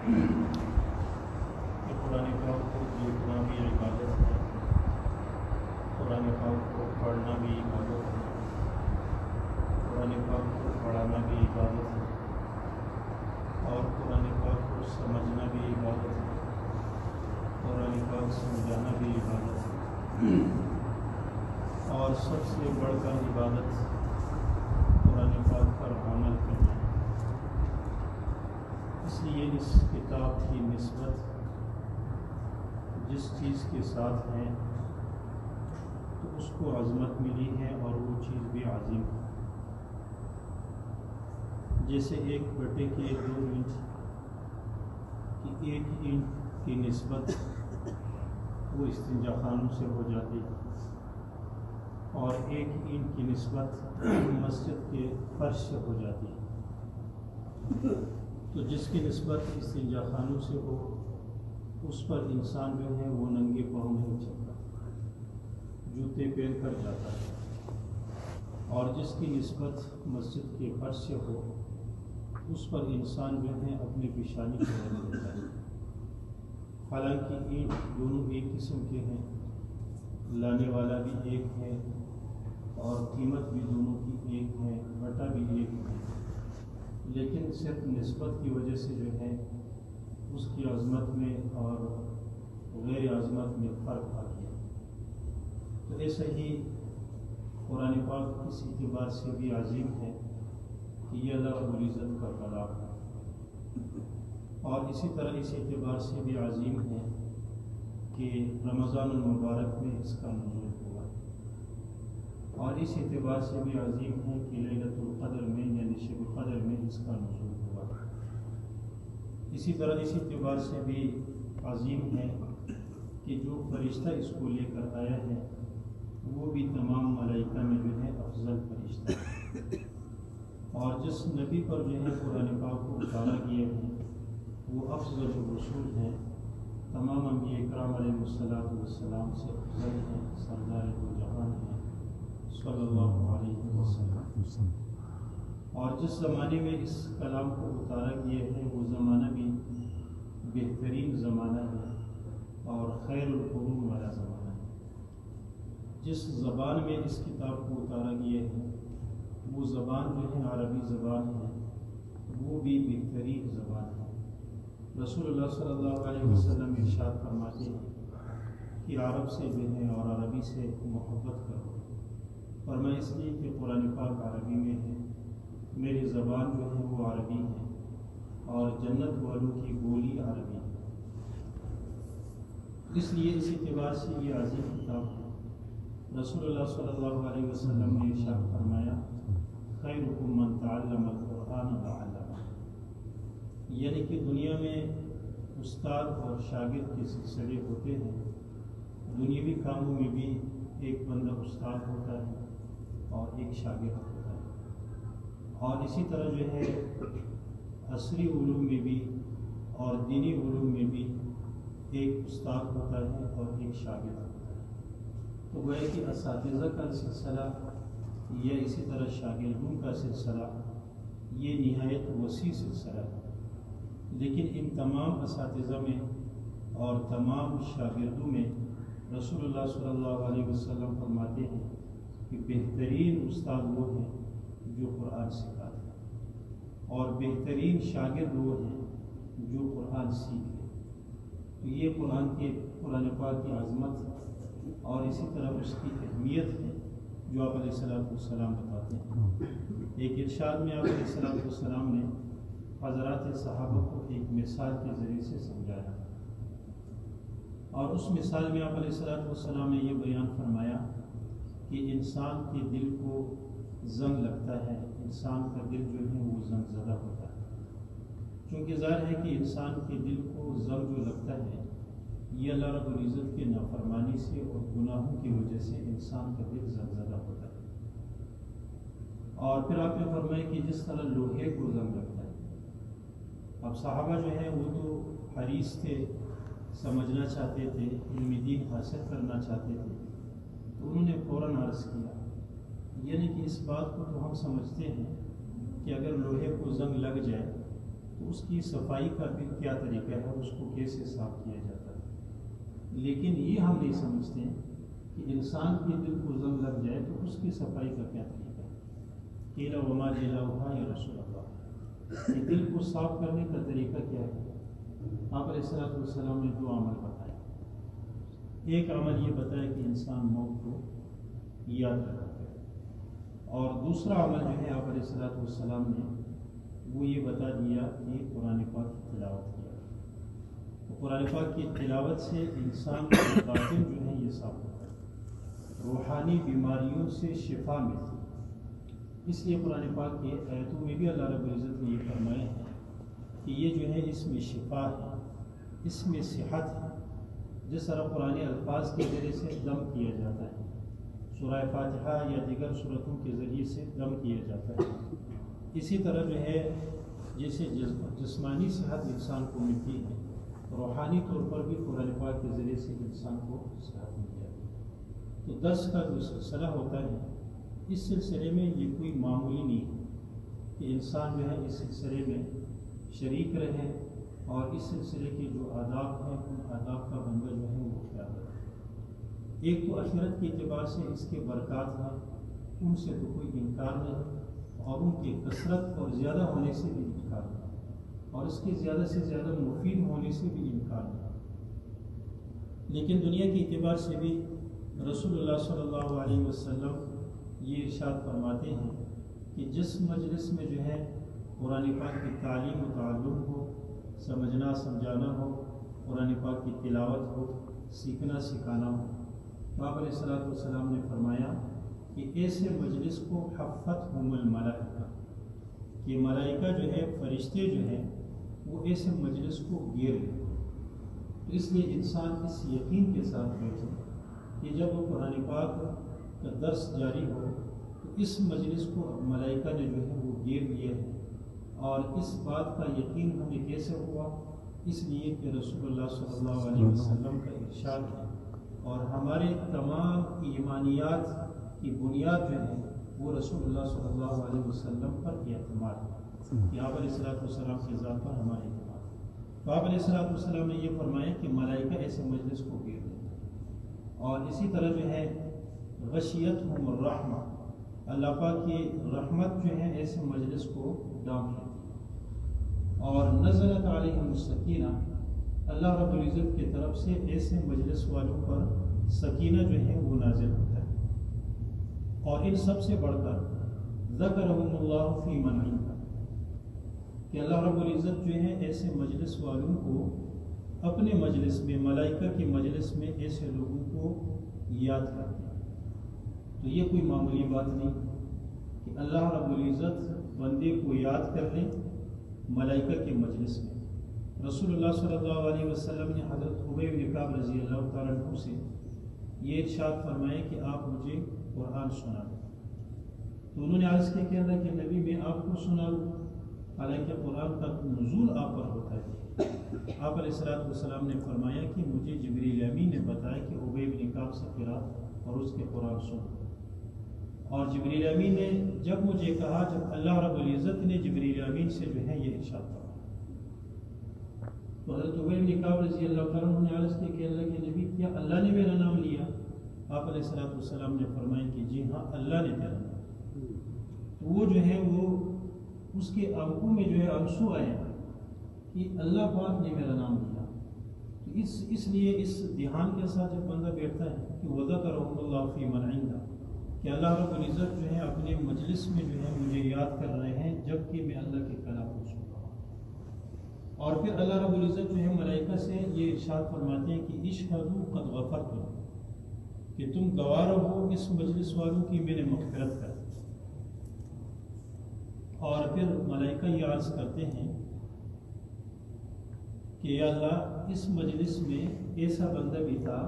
کہ قرآن پاک کو دیکھنا بھی عبادت ہے، قرآن پاک کو پڑھنا بھی عبادت ہے، قرآن پاک کو پڑھانا بھی عبادت ہے، اور قرآن پاک کو سمجھنا بھی عبادت ہے، قرآن پاک سمجھانا بھی عبادت ہے، اور سب سے بڑھ کر عبادت قرآن پاک پر عمل کرنا ہے۔ اس لیے اس کتاب کی نسبت جس چیز کے ساتھ ہے تو اس کو عظمت ملی ہے، اور وہ چیز بھی عظیم ہے۔ جیسے 1/2 انچ کی 1 انچ کی نسبت وہ استنجا خانوں سے ہو جاتی ہے، اور 1 انچ کی نسبت مسجد کے فرش سے ہو جاتی ہے۔ تو جس کی نسبت استنجا خانوں سے ہو اس پر انسان جو ہے وہ ننگے پاؤں نہیں چلتا، جوتے پہن کر جاتا ہے، اور جس کی نسبت مسجد کے فرش سے ہو اس پر انسان جو ہے اپنی پیشانی کو رہنے دیتا ہے۔ حالانکہ اینٹ دونوں ایک قسم کے ہیں، لانے والا بھی ایک ہے اور قیمت بھی دونوں کی ایک ہے، بٹا بھی ایک ہے، لیکن صرف نسبت کی وجہ سے جو ہے اس کی عظمت میں اور غیر عظمت میں فرق آ گیا۔ تو ایسا ہی قرآن پاک اس اعتبار سے بھی عظیم ہے کہ یہ اللہ رب العزت کا کلام ہے، اور اسی طرح اس اعتبار سے بھی عظیم ہے کہ رمضان المبارک میں اس کا نزول ہوا، اور اس اعتبار سے بھی عظیم ہے کہ لیلۃ القدر میں یعنی شب قدر میں اس کا نزول ہوا۔ اسی طرح اس اعتبار سے بھی عظیم ہے کہ جو فرشتہ اس کو لے کر آیا ہے وہ بھی تمام ملائکہ میں جو ہے افضل فرشتہ ہے، اور جس نبی پر جو ہے قرآن پاک کو اتارا گیا ہے وہ افضل الرسول ہیں، تمام انبیاء کرام علیہ السلام سے افضل ہیں، سردار دو جہان ہیں صلی اللہ علیہ وسلم۔ اور جس زمانے میں اس کلام کو اتارا گیا ہے وہ زمانہ بھی بہترین زمانہ ہے اور خیر القرون والا زمانہ ہے۔ جس زبان میں اس کتاب کو اتارا گیا ہے وہ زبان جو ہے عربی زبان ہے، وہ بھی بہترین زبان ہے۔ رسول اللہ صلی اللہ علیہ وسلم ارشاد فرماتے ہیں کہ عرب سے جو ہے اور عربی سے محبت کرو، اور میں اس لیے کہ قرآن پاک عربی میں ہے، میری زبان جو ہے وہ عربی ہے، اور جنت والوں کی بولی عربی ہے۔ اس لیے اس اعتبار سے یہ عظیم کتاب ہے۔ رسول اللہ صلی اللہ علیہ وسلم نے ارشاد فرمایا خیرکم من تعلم القرآن وعلمہ، یعنی کہ دنیا میں استاد اور شاگرد کے سلسلے ہوتے ہیں، دنیاوی کاموں میں بھی ایک بندہ استاد ہوتا ہے اور ایک شاگرد ہوتا ہے، اور اسی طرح جو ہے عصری علوم میں بھی اور دینی علوم میں بھی ایک استاد ہوتا ہے اور ایک شاگرد ہوتا ہے۔ تو گویا کہ اساتذہ کا سلسلہ یا اسی طرح شاگردوں کا سلسلہ یہ نہایت وسیع سلسلہ ہے، لیکن ان تمام اساتذہ میں اور تمام شاگردوں میں رسول اللہ صلی اللہ علیہ وسلم فرماتے ہیں کہ بہترین استاد وہ ہیں جو قرآن سکھاتے ہیں، اور بہترین شاگرد وہ ہیں جو قرآن سیکھے۔ تو یہ قرآن پاک کی عظمت اور اسی طرح اس کی اہمیت ہے جو آپ علیہ السلام بتاتے ہیں۔ ایک ارشاد میں آپ علیہ السلام نے حضرات صحابہ کو ایک مثال کے ذریعے سے سمجھایا، اور اس مثال میں آپ علیہ السلام نے یہ بیان فرمایا کہ انسان کے دل کو زنگ لگتا ہے، انسان کا دل جو ہے وہ زنگ زدہ ہوتا ہے، چونکہ ظاہر ہے کہ انسان کے دل کو زنگ جو لگتا ہے یہ اللہ رب العزت کے نافرمانی سے اور گناہوں کی وجہ سے انسان کا دل زنگ زدہ ہوتا ہے۔ اور پھر آپ نے فرمایا کہ جس طرح لوہے کو زنگ لگتا ہے، اب صحابہ جو ہیں وہ تو حریص تھے، سمجھنا چاہتے تھے، علم دین حاصل کرنا چاہتے تھے، تو انہوں نے فوراً عرض کیا، یعنی کہ اس بات کو تو ہم سمجھتے ہیں کہ اگر لوہے کو زنگ لگ جائے تو اس کی صفائی کا بھی کیا طریقہ ہے، اس کو کیسے صاف کیا جاتا ہے۔ لیکن یہ ہم نہیں سمجھتے کہ انسان کے دل کو زنگ لگ جائے تو اس کی صفائی کا کیا طریقہ ہے۔ قیل وما جزاؤہا یا رسول اللہ، کہ دل کو صاف کرنے کا طریقہ کیا ہے۔ آپ علیہ السلام نے 2 عمل بتائے۔ ایک عمل یہ بتایا کہ انسان موت کو یاد رکھا ہے، اور دوسرا عمل جو ہے آپ علیہ السلام نے وہ یہ بتا دیا کہ قرآن پاک کی تلاوت کیا۔ تو قرآن پاک کی تلاوت سے انسان کا باطن جو ہے یہ صاف ہوتا ہے، روحانی بیماریوں سے شفا ملتی ہے۔ اس لیے قرآن پاک کے آیتوں میں بھی اللہ رب العزت نے یہ فرمایا ہے کہ یہ جو ہے اس میں شفا ہے، اس میں صحت ہے۔ جس طرح قرآن الفاظ کے ذریعے سے دم کیا جاتا ہے، سورہ فاتحہ یا دیگر صورتوں کے ذریعے سے دم کیا جاتا ہے، اسی طرح جو ہے جیسے جسمانی صحت انسان کو ملتی ہے، روحانی طور پر بھی قرآن پاک کے ذریعے سے انسان کو صحت مل جاتی ہے۔ تو درس کا جو سلسلہ ہوتا ہے، اس سلسلے میں یہ کوئی معمولی نہیں ہے کہ انسان جو ہے اس سلسلے میں شریک رہے اور اس سلسلے کے جو آداب ہیں ان آداب کا بندہ جو ہے وہ خیال رکھے۔ ایک تو آخرت کے اعتبار سے اس کے برکات ہیں، ان سے تو کوئی انکار نہیں، اور ان کی کثرت اور زیادہ ہونے سے بھی انکار نہیں، اور اس کے زیادہ سے زیادہ مفید ہونے سے بھی انکار نہیں۔ لیکن دنیا کے اعتبار سے بھی رسول اللہ صلی اللہ علیہ وسلم یہ ارشاد فرماتے ہیں کہ جس مجلس میں جو ہے قرآن پاک کی تعلیم و تعلم ہو، سمجھنا سمجھانا ہو، قرآن پاک کی تلاوت ہو، سیکھنا سکھانا ہو، تو آپ علیہ السلام نے فرمایا کہ ایسے مجلس کو حفتہم الملائکہ، کہ ملائکہ جو ہے فرشتے جو ہیں وہ ایسے مجلس کو گیر لیں۔ تو اس لیے انسان اس یقین کے ساتھ بیٹھے کہ جب وہ قرآن پاک کا درس جاری ہو تو اس مجلس کو ملائکہ نے جو ہے وہ گیر لیا ہے۔ اور اس بات کا یقین ہمیں کیسے ہوا؟ اس لیے کہ رسول اللہ صلی اللہ علیہ وسلم کا ارشاد ہے، اور ہمارے تمام ایمانیات کی بنیاد جو ہے وہ رسول اللہ صلی اللہ علیہ وسلم پر اعتماد ہے، کہ آپ علیہ السلام کی ذات پر ہمارا اعتماد ہے۔ تو آپ علیہ السلام نے یہ فرمایا کہ ملائکہ ایسے مجلس کو گیر دیں، اور اسی طرح جو ہے غشیتہم الرحمہ، اللہ پاک کی رحمت جو ہے ایسے مجلس کو ڈانپ لیتی ہے، اور نزلت علیہم السکینہ، اللہ رب العزت کی طرف سے ایسے مجلس والوں پر سکینہ جو ہے وہ نازل ہوتا ہے۔ اور ان سب سے بڑھ کر ذکرہم اللہ فی من عنده، کہ اللہ رب العزت جو ہے ایسے مجلس والوں کو اپنے مجلس میں، ملائکہ کی مجلس میں ایسے لوگوں کو یاد کرتے ہیں۔ تو یہ کوئی معمولی بات نہیں کہ اللہ رب العزت بندے کو یاد کر لیں ملائکہ کے مجلس میں۔ رسول اللہ صلی اللہ علیہ وسلم نے حضرت ابی بن کعب رضی اللہ تعالیٰ عنہ سے یہ ارشاد فرمایا کہ آپ مجھے قرآن سنا دیں۔ تو انہوں نے عرض کیا کہ اللہ کے نبی میں آپ کو سنا دوں، حالانکہ قرآن کا نزول آپ پر ہوتا ہے۔ آپ علیہ السلام نے فرمایا کہ مجھے جبریل امین نے بتایا کہ ابی بن کعب سے قرات اور اس کے قرآن سن۔ اور جبریل امین نے جب مجھے کہا، جب اللہ رب العزت نے جبریل امین سے جو ہے یہ ارشاد فرمایا، تو حضرت ابی بن کعب رضی اللہ تعالیٰ عنہ نے عرض کیا کہ اللہ کے نبی کیا اللہ نے میرا نام لیا؟ آپ علیہ السلام نے فرمایا کہ جی ہاں اللہ نے تیرا نام۔ تو وہ جو ہے وہ اس کے آنکھوں میں جو ہے آنسو آئے کہ اللہ پاک نے میرا نام لیا۔ تو اس لیے اس دھیان کے ساتھ جب بندہ بیٹھتا ہے کہ وذکرہم اللہ فی من عنده، کہ اللہ رب العزت جو ہے اپنے مجلس میں جو ہے مجھے یاد کر رہے ہیں جب کہ میں اللہ کے کلام کو سن رہا ہوں۔ اور پھر اللہ رب العزت جو ہے ملائکہ سے یہ ارشاد فرماتے ہیں کہ اشہدوا قد غفرت لکم، کہ تم گواہ رہو اس مجلس والوں کی میں نے مغفرت کر دی۔ اور پھر ملائکہ یہ عرض کرتے ہیں کہ یا اللہ اس مجلس میں ایسا بندہ بھی تھا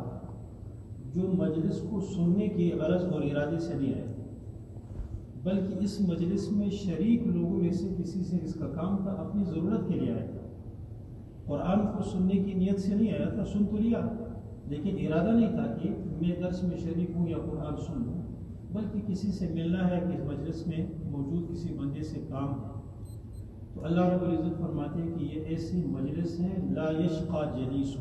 جو مجلس کو سننے کی غرض اور ارادے سے نہیں آیا، بلکہ اس مجلس میں شریک لوگوں میں سے کسی سے اس کا کام تھا، اپنی ضرورت کے لیے آیا تھا، قرآن کو سننے کی نیت سے نہیں آیا تھا، سن تو لیا لیکن ارادہ نہیں تھا کہ میں درس میں شریک ہوں یا قرآن سن لوں، بلکہ کسی سے ملنا ہے کہ اس مجلس میں موجود کسی بندے سے کام ہے۔ تو اللہ رب العزت فرماتے ہیں کہ یہ ایسی مجلس ہے لا یشقا جلیس،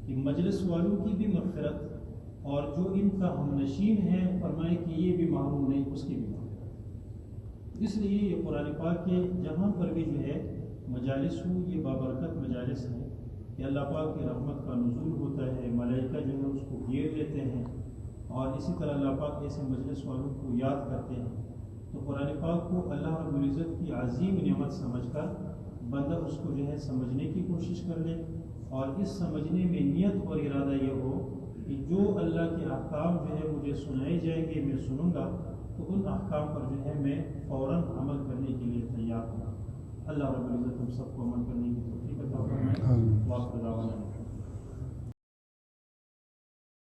کہ مجلس والوں کی بھی مغفرت اور جو ان کا ہم نشین ہے فرمائے کہ یہ بھی محروم نہیں، اس کی بھی مغفرت۔ اس لیے یہ قرآن پاک کے جہاں پر بھی جو ہے مجالس ہو، یہ بابرکت مجالس ہے کہ اللہ پاک کی رحمت کا نزول ہوتا ہے، ملائکہ جو ہے اس کو گھیر لیتے ہیں، اور اسی طرح اللہ پاک ایسے مجلس والوں کو یاد کرتے ہیں۔ تو قرآن پاک کو اللہ رب العزت کی عظیم نعمت سمجھ کر بندہ اس کو جو ہے سمجھنے کی کوشش کر لے، اور اس سمجھنے میں نیت اور ارادہ یہ ہو کہ جو اللہ کے احکام جو ہے مجھے سنائے جائیں گے میں سنوں گا، تو ان احکام پر جو ہے میں فوراً عمل کرنے کے لیے تیار ہوں۔ اللہ رب العزت ہم سب کو عمل کرنے کی